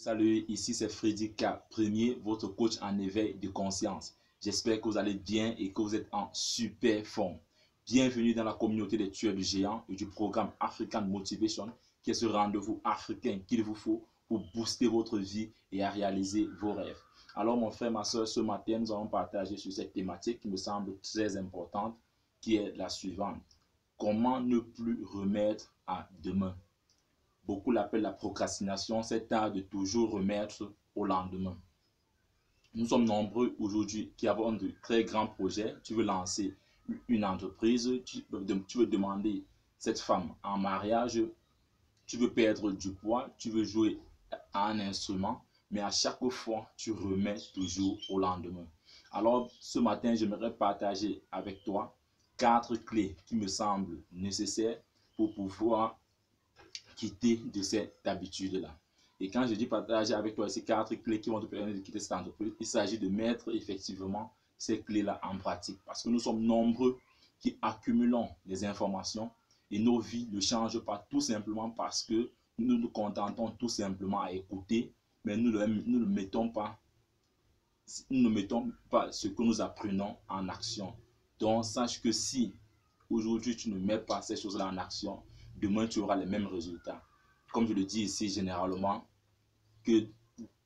Salut, ici c'est Freddy K, premier, votre coach en éveil de conscience. J'espère que vous allez bien et que vous êtes en super forme. Bienvenue dans la communauté des tueurs de géants et du programme African Motivation, qui est ce rendez-vous africain qu'il vous faut pour booster votre vie et à réaliser vos rêves. Alors mon frère, ma soeur, ce matin, nous allons partager sur cette thématique qui me semble très importante, qui est la suivante. Comment ne plus remettre à demain? Beaucoup l'appellent la procrastination, cet art de toujours remettre au lendemain. Nous sommes nombreux aujourd'hui qui avons de très grands projets. Tu veux lancer une entreprise, tu veux demander cette femme en mariage, tu veux perdre du poids, tu veux jouer à un instrument, mais à chaque fois, tu remets toujours au lendemain. Alors, ce matin, j'aimerais partager avec toi 4 clés qui me semblent nécessaires pour pouvoir quitter de cette habitude-là. Et quand je dis partager avec toi ces 4 clés qui vont te permettre de quitter cette entreprise, il s'agit de mettre effectivement ces clés-là en pratique. Parce que nous sommes nombreux qui accumulons les informations et nos vies ne changent pas tout simplement parce que nous nous contentons tout simplement à écouter, mais nous ne mettons pas ce que nous apprenons en action. Donc, sache que si aujourd'hui tu ne mets pas ces choses-là en action, demain tu auras les mêmes résultats. Comme je le dis ici généralement, que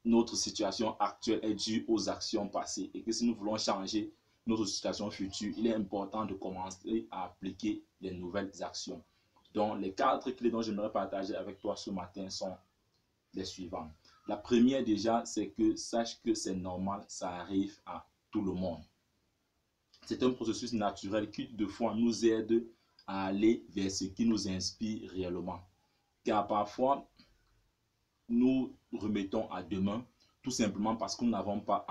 notre situation actuelle est due aux actions passées et que si nous voulons changer notre situation future, il est important de commencer à appliquer les nouvelles actions. Donc, les 4 clés dont j'aimerais partager avec toi ce matin sont les suivantes. La première déjà, c'est que sache que c'est normal, ça arrive à tout le monde. C'est un processus naturel qui, de fois, nous aide à aller vers ce qui nous inspire réellement. Car parfois, nous remettons à demain tout simplement parce que nous n'avons pas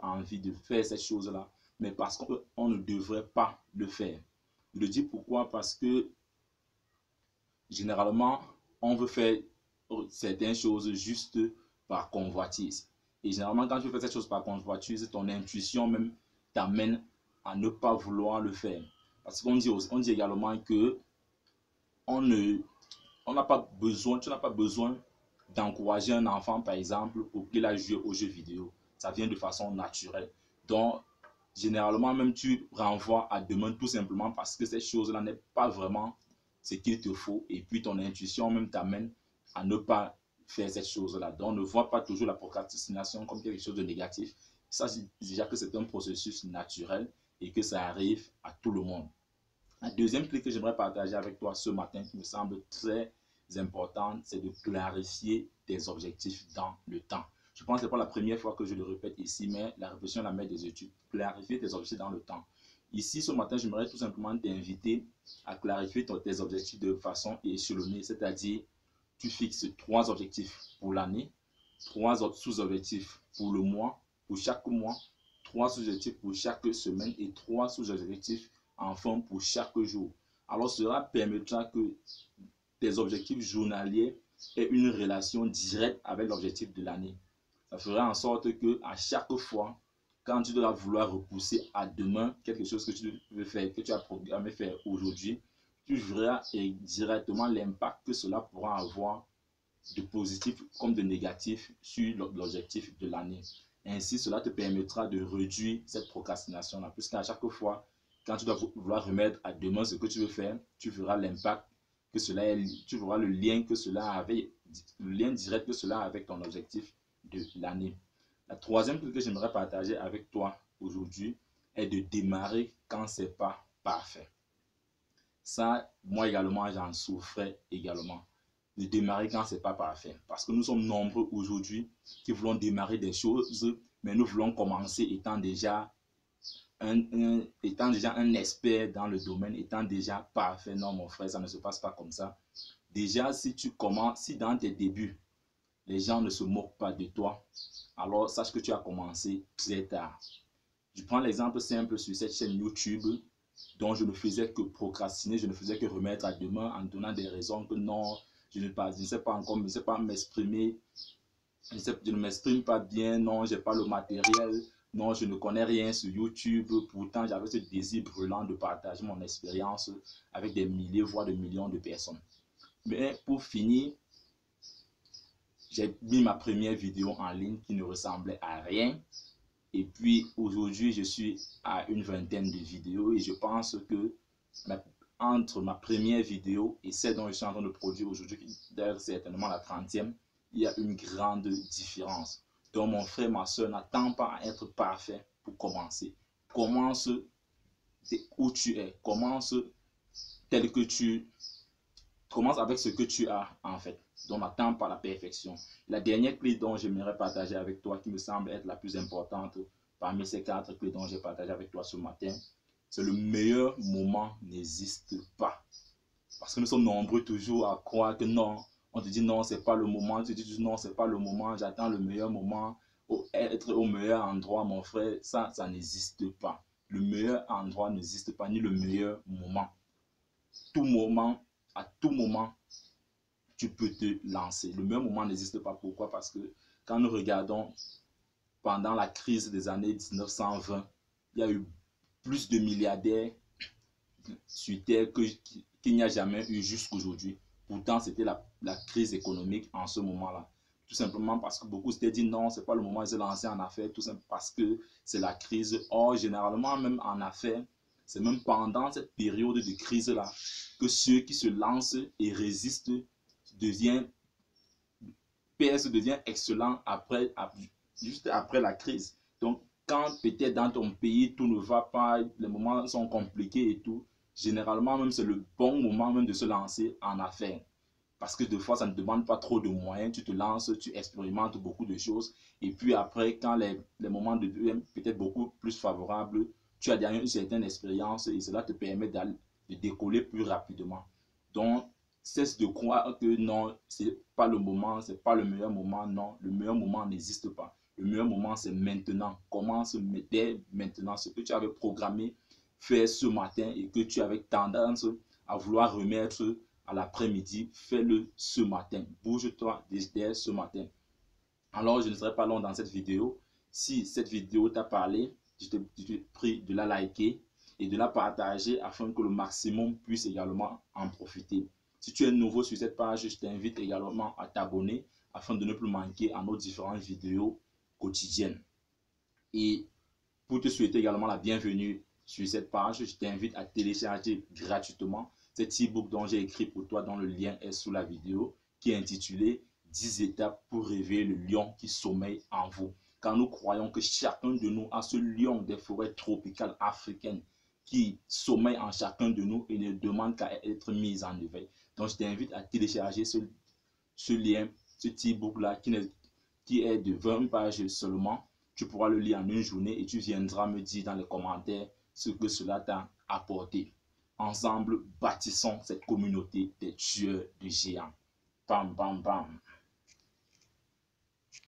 envie de faire cette chose-là, mais parce qu'on ne devrait pas le faire. Je le dis pourquoi? Parce que généralement, on veut faire certaines choses juste par convoitise. Et généralement, quand tu fais cette chose par convoitise, ton intuition même t'amène à ne pas vouloir le faire. Parce qu'on dit également que tu n'as pas besoin d'encourager un enfant, par exemple, pour qu'il aille jouer aux jeux vidéo. Ça vient de façon naturelle. Donc, généralement, même tu renvoies à demain tout simplement parce que cette chose-là n'est pas vraiment ce qu'il te faut. Et puis, ton intuition même t'amène à ne pas faire cette chose-là. Donc, ne vois pas toujours la procrastination comme quelque chose de négatif. Ça, déjà que c'est un processus naturel et que ça arrive à tout le monde. La deuxième clé que j'aimerais partager avec toi ce matin, qui me semble très importante, c'est de clarifier tes objectifs dans le temps. Je pense que ce n'est pas la première fois que je le répète ici, mais la répétition est la mère des études. Clarifier tes objectifs dans le temps. Ici, ce matin, j'aimerais tout simplement t'inviter à clarifier tes objectifs de façon échelonnée, c'est-à-dire tu fixes 3 objectifs pour l'année, 3 sous-objectifs pour le mois, pour chaque mois, 3 sous-objectifs pour chaque semaine et 3 sous-objectifs enfin pour chaque jour. Alors cela permettra que tes objectifs journaliers aient une relation directe avec l'objectif de l'année. Ça fera en sorte que à chaque fois, quand tu dois vouloir repousser à demain quelque chose que tu veux faire, que tu as programmé faire aujourd'hui, tu verras directement l'impact que cela pourra avoir de positif comme de négatif sur l'objectif de l'année. Ainsi, cela te permettra de réduire cette procrastination-là, puisqu'à chaque fois, quand tu dois vouloir remettre à demain ce que tu veux faire, tu verras l'impact que cela est, tu verras le lien que cela avait, le lien direct que cela a avec ton objectif de l'année. La troisième chose que j'aimerais partager avec toi aujourd'hui est de démarrer quand c'est pas parfait. Ça, moi également, j'en souffrais également. De démarrer quand c'est pas parfait. Parce que nous sommes nombreux aujourd'hui qui voulons démarrer des choses, mais nous voulons commencer étant déjà un expert dans le domaine, étant déjà parfait. Non, mon frère, ça ne se passe pas comme ça. Déjà, si tu commences, si dans tes débuts, les gens ne se moquent pas de toi, alors sache que tu as commencé très tard. Je prends l'exemple simple sur cette chaîne YouTube, dont je ne faisais que procrastiner, je ne faisais que remettre à demain en donnant des raisons que non, je ne sais pas encore, je ne sais pas m'exprimer, je ne m'exprime pas bien, non, je n'ai pas le matériel. Non, je ne connais rien sur YouTube. Pourtant, j'avais ce désir brûlant de partager mon expérience avec des milliers, voire des millions de personnes. Mais pour finir, j'ai mis ma première vidéo en ligne qui ne ressemblait à rien. Et puis aujourd'hui, je suis à une vingtaine de vidéos et je pense que entre ma première vidéo et celle dont je suis en train de produire aujourd'hui, qui est certainement la 30e, il y a une grande différence. Donc mon frère, ma soeur, n'attend pas à être parfait pour commencer. Commence où tu es, commence tel que tu commence avec ce que tu as en fait. Donc n'attends pas la perfection. La dernière clé dont j'aimerais partager avec toi, qui me semble être la plus importante parmi ces 4 clés dont j'ai partagé avec toi ce matin, c'est le meilleur moment n'existe pas. Parce que nous sommes nombreux toujours à croire que non, on te dit non, c'est pas le moment, tu dis non, c'est pas le moment, j'attends le meilleur moment, être au meilleur endroit, mon frère, ça n'existe pas. Le meilleur endroit n'existe pas, ni le meilleur moment. Tout moment, à tout moment, tu peux te lancer. Le meilleur moment n'existe pas. Pourquoi? Parce que quand nous regardons pendant la crise des années 1920, il y a eu plus de milliardaires sur Terre qu'il n'y a jamais eu jusqu'aujourd'hui. Pourtant, c'était la crise économique en ce moment-là. Tout simplement parce que beaucoup s'étaient dit non, ce n'est pas le moment de se lancer en affaires, tout simplement parce que c'est la crise. Or, généralement, même en affaires, c'est même pendant cette période de crise-là que ceux qui se lancent et résistent deviennent excellents juste après la crise. Donc, quand peut-être dans ton pays, tout ne va pas, les moments sont compliqués et tout, généralement, même c'est le bon moment même de se lancer en affaires. Parce que des fois, ça ne demande pas trop de moyens. Tu te lances, tu expérimentes beaucoup de choses. Et puis après, quand les moments deviennent peut-être beaucoup plus favorables, tu as derrière une certaine expérience et cela te permet de décoller plus rapidement. Donc, cesse de croire que non, c'est pas le moment, c'est pas le meilleur moment. Non, le meilleur moment n'existe pas. Le meilleur moment, c'est maintenant. Commence dès maintenant ce que tu avais programmé faire ce matin et que tu avais tendance à vouloir remettre à l'après-midi, fais-le ce matin. Bouge-toi dès ce matin. Alors, je ne serai pas long dans cette vidéo. Si cette vidéo t'a parlé, je te prie de la liker et de la partager afin que le maximum puisse également en profiter. Si tu es nouveau sur cette page, je t'invite également à t'abonner afin de ne plus manquer à nos différentes vidéos quotidiennes. Et pour te souhaiter également la bienvenue sur cette page, je t'invite à télécharger gratuitement cet e-book dont j'ai écrit pour toi, dont le lien est sous la vidéo, qui est intitulé 10 étapes pour réveiller le lion qui sommeille en vous. Car nous croyons que chacun de nous a ce lion des forêts tropicales africaines qui sommeille en chacun de nous et ne demande qu'à être mis en éveil. Donc je t'invite à télécharger ce lien, ce e-book là qui est de 20 pages seulement. Tu pourras le lire en une journée et tu viendras me dire dans les commentaires ce que cela t'a apporté. Ensemble, bâtissons cette communauté des tueurs de géants. Bam, bam, bam.